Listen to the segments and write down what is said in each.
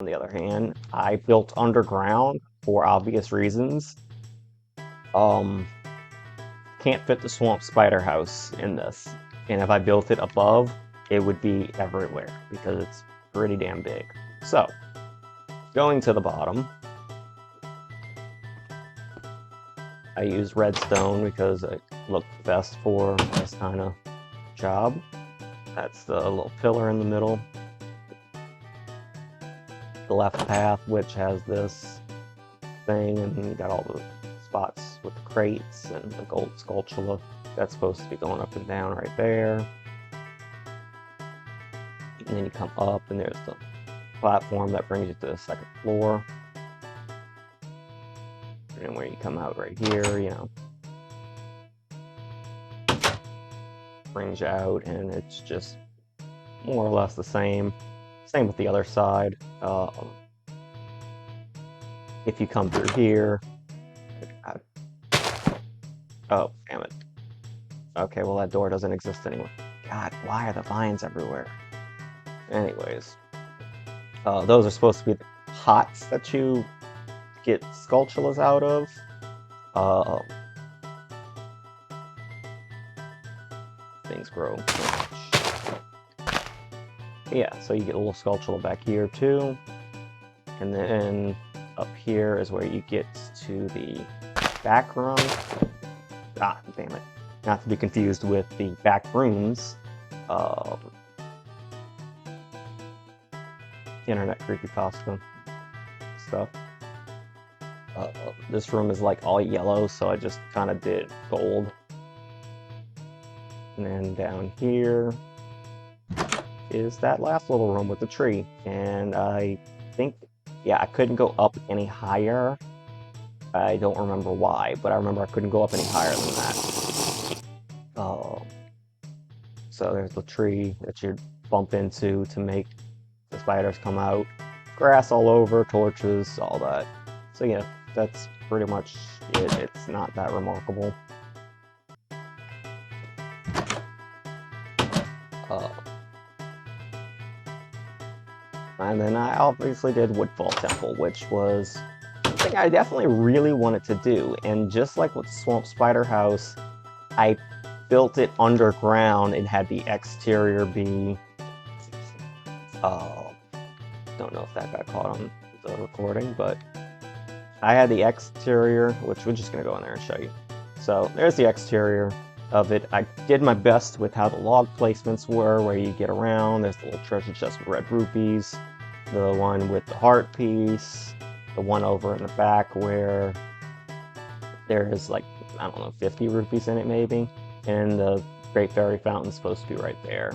On the other hand, I built underground for obvious reasons. Um, can't fit the swamp spider house in this. And if I built it above, it would be everywhere because it's pretty damn big. So, going to the bottom, I use redstone because it looked best for this kind of job. That's the little pillar in the middle. The left path, which has this thing, and you got all the spots with the crates and the gold sculpture. That's supposed to be going up and down right there. And then you come up, and there's the platform that brings you to the second floor. And where you come out right here, you know, brings you out, and it's just more or less the same. Same with the other side. If you come through here, oh, damn it. Okay, well that door doesn't exist anymore. God, why are the vines everywhere? Anyways, those are supposed to be the pots that you get sculptulas out of. Things grow so much. Yeah, so you get a little sculptula back here too. And then up here is where you get to the back room. Ah, damn it. Not to be confused with the back rooms. Internet creepypasta stuff. This room is like all yellow, so I just kind of did gold. And then down here is that last little room with the tree. And I think, yeah, I couldn't go up any higher. I don't remember why, but I remember I couldn't go up any higher than that. So there's the tree that you bump into to make the spiders come out. Grass all over, torches, all that. So yeah, that's pretty much it. It's not that remarkable. And then I obviously did Woodfall Temple, which was something I definitely really wanted to do. And just like with Swamp Spider House, I built it underground and had the exterior be... don't know if that got caught on the recording, but I had the exterior, which we're just going to go in there and show you. So there's the exterior of it. I did my best with how the log placements were, where you get around. There's the little treasure chest with red rupees, the one with the heart piece, the one over in the back where there's like, I don't know, 50 rupees in it maybe, and the Great Fairy Fountain's supposed to be right there.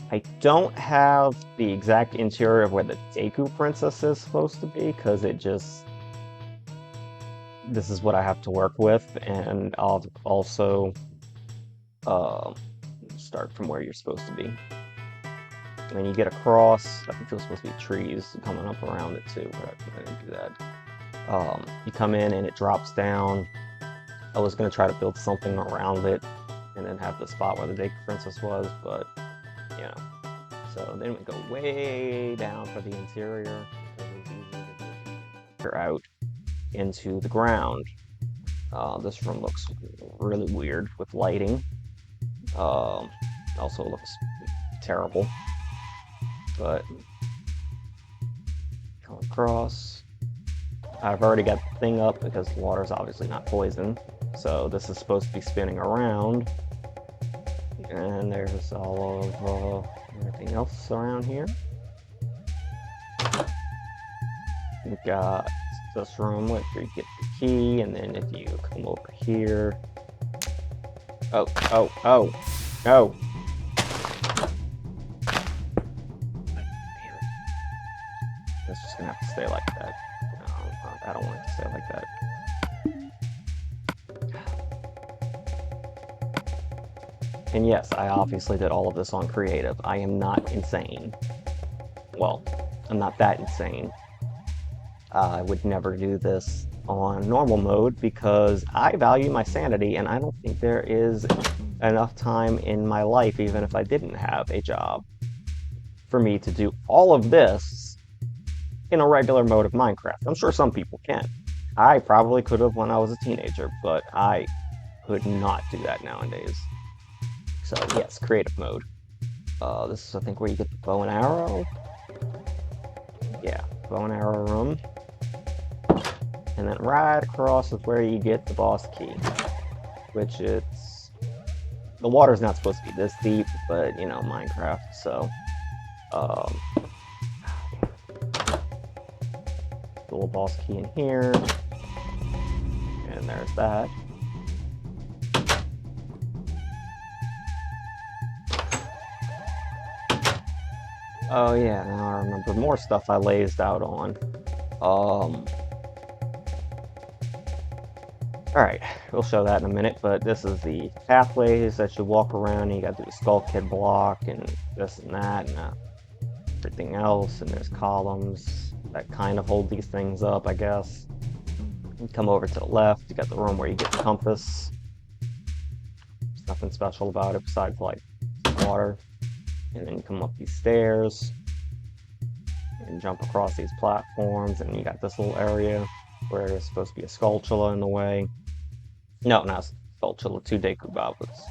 I don't have the exact interior of where the Deku Princess is supposed to be, because it just... this is what I have to work with, and I'll also start from where you're supposed to be. And then you get across, I think there's supposed to be trees coming up around it too, but I didn't do that. You come in and it drops down. I was going to try to build something around it and then have the spot where the Deku Princess was, but you know. So then we go way down for the interior, because it was easier to get out into the ground. This room looks really weird with lighting. Also looks terrible. But come across. I've already got the thing up because the water is obviously not poison. So this is supposed to be spinning around. And there's all of everything else around here. We've got this room where you get the key, and then if you come over here... Oh. It's just gonna have to stay like that. No, I don't want it to stay like that. And yes, I obviously did all of this on creative. I am not insane. Well, I'm not that insane. I would never do this on normal mode because I value my sanity, and I don't think there is enough time in my life, even if I didn't have a job, for me to do all of this in a regular mode of Minecraft. I'm sure some people can. I probably could have when I was a teenager, but I could not do that nowadays. So yes, creative mode. This is, I think, where you get the bow and arrow. Yeah, bow and arrow room. And then right across is where you get the boss key, which it's... The water's not supposed to be this deep, but, you know, Minecraft, so... Um, the little boss key in here. And there's that. Oh yeah, now I remember more stuff I lazed out on. Alright, we'll show that in a minute, but this is the pathways that you walk around, and you gotta do the skull kid block, and this and that, and everything else, and there's columns that kind of hold these things up, I guess. You come over to the left, you got the room where you get the compass. There's nothing special about it besides, like, water. And then you come up these stairs, and jump across these platforms, and you got this little area where there's supposed to be a skulltula in the way. No, not skulltula, 2 Deku goblins.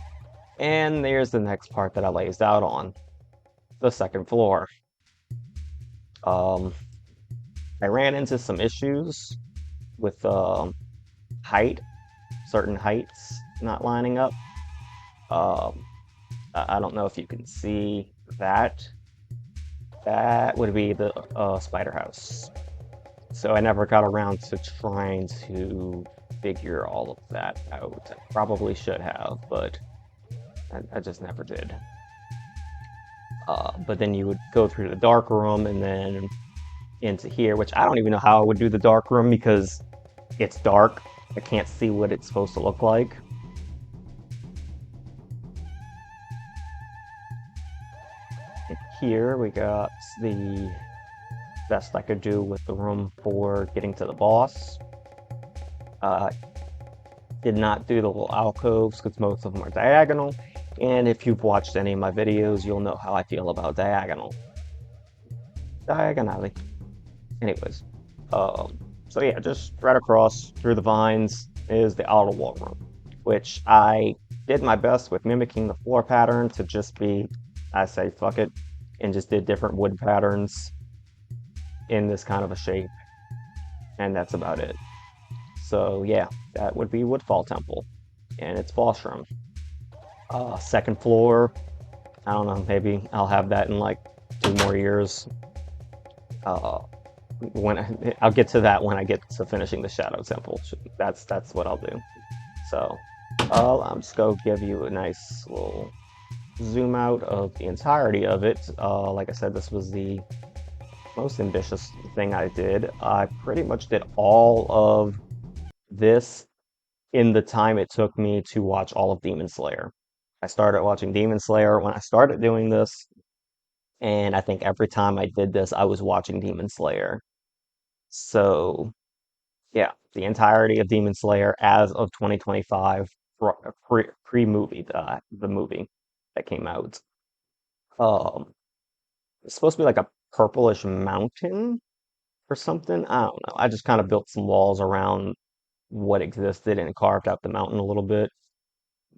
And there's the next part that I lazed out on, the second floor. I ran into some issues with height, certain heights not lining up. I don't know if you can see that. That would be the spider house. So I never got around to trying to figure all of that out. I probably should have, but I just never did. But then you would go through the dark room and then into here, which I don't even know how I would do the dark room because it's dark. I can't see what it's supposed to look like. And here we got the best I could do with the room for getting to the boss. Did not do the little alcoves because most of them are diagonal. And if you've watched any of my videos, you'll know how I feel about diagonally. Anyways, so yeah, just right across through the vines is the outer wall room, which I did my best with mimicking the floor pattern to just be, I say fuck it, and just did different wood patterns in this kind of a shape, and that's about it. So yeah, that would be Woodfall Temple, and its boss room. Second floor, I don't know, maybe I'll have that in like 2 more years. I'll get to that when I get to finishing the Shadow Temple. That's what I'll do. So I'm just gonna give you a nice little zoom out of the entirety of it. Like I said, this was the most ambitious thing I did. I pretty much did all of this in the time it took me to watch all of Demon Slayer. I started watching Demon Slayer when I started doing this, and I think every time I did this, I was watching Demon Slayer. So, yeah, the entirety of Demon Slayer as of 2025, pre-movie, the movie that came out. Um, it's supposed to be like a purplish mountain or something. I don't know. I just kind of built some walls around what existed and carved out the mountain a little bit.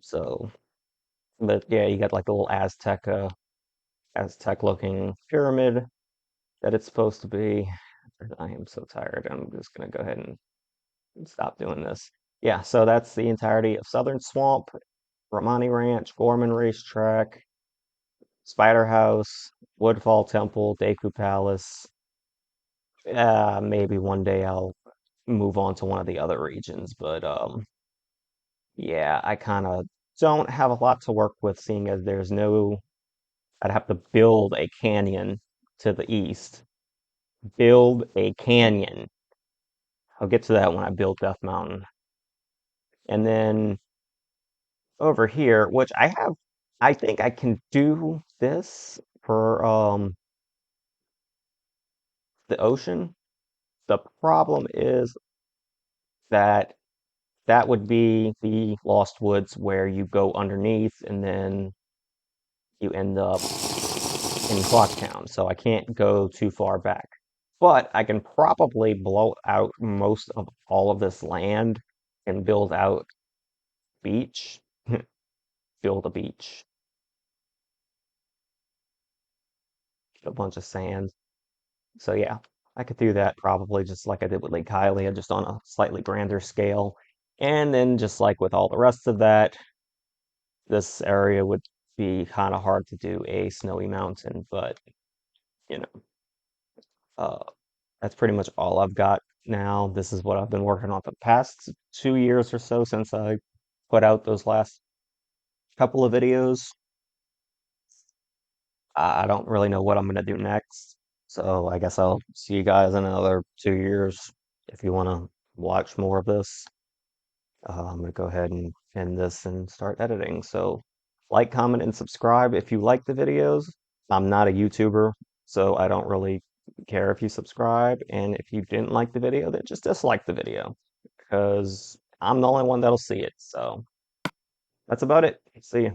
So, but yeah, you got like the little Aztec looking pyramid that it's supposed to be. I am so tired. I'm just gonna go ahead and stop doing this. Yeah, so that's the entirety of Southern Swamp, Romani Ranch, Gorman Racetrack, Spider House, Woodfall Temple, Deku Palace. Maybe one day I'll move on to one of the other regions, but yeah, I kind of don't have a lot to work with, seeing as there's no. I'd have to build a canyon to the east. Build a canyon. I'll get to that when I build Death Mountain. And then over here, which I think I can do this for the ocean. The problem is that that would be the Lost Woods where you go underneath and then you end up in Clocktown, so I can't go too far back. But I can probably blow out most of all of this land and build out beach, build a beach, a bunch of sand. So yeah, I could do that probably just like I did with Lake Hylia, just on a slightly grander scale. And then just like with all the rest of that, this area would be kind of hard to do a snowy mountain, but you know, uh, that's pretty much all I've got now. This is what I've been working on for the past 2 years or so since I put out those last couple of videos. I don't really know what I'm gonna do next, so I guess I'll see you guys in another 2 years if you want to watch more of this. I'm gonna go ahead and end this and start editing. So like, comment, and subscribe if you like the videos. I'm not a YouTuber, so I don't really care if you subscribe. And if you didn't like the video, then just dislike the video because I'm the only one that'll see it. So that's about it. See ya.